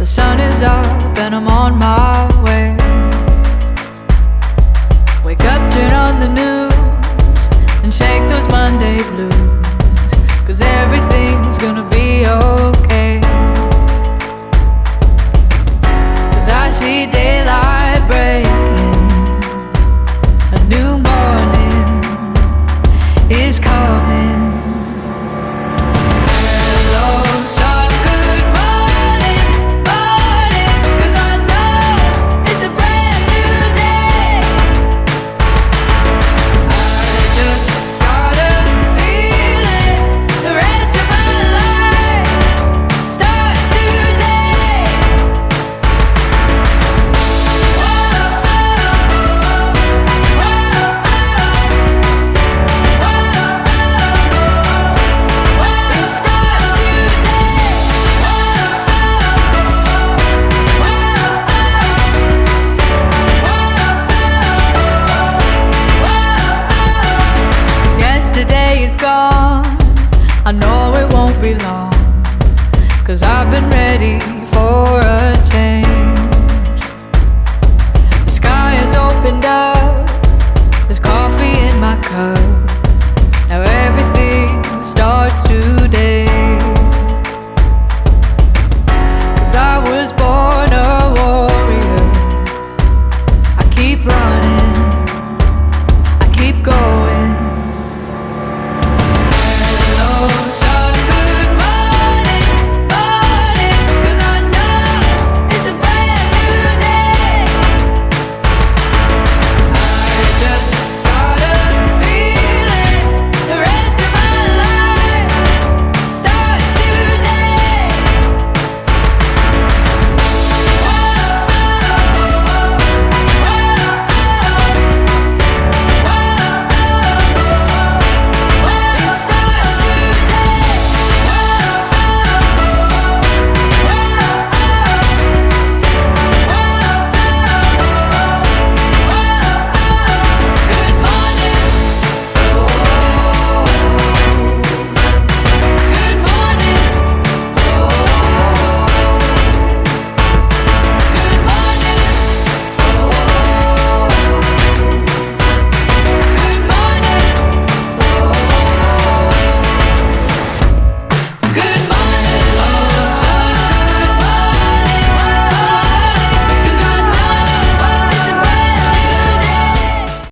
sun is up and I'm on my way. Wake up, turn on the news and shake those Monday blues, 'cause everything's gonna be okay. 'Cause I see daylight breaking, a new morning is coming. Yesterday is gone, I know it won't be long, 'cause I've been ready for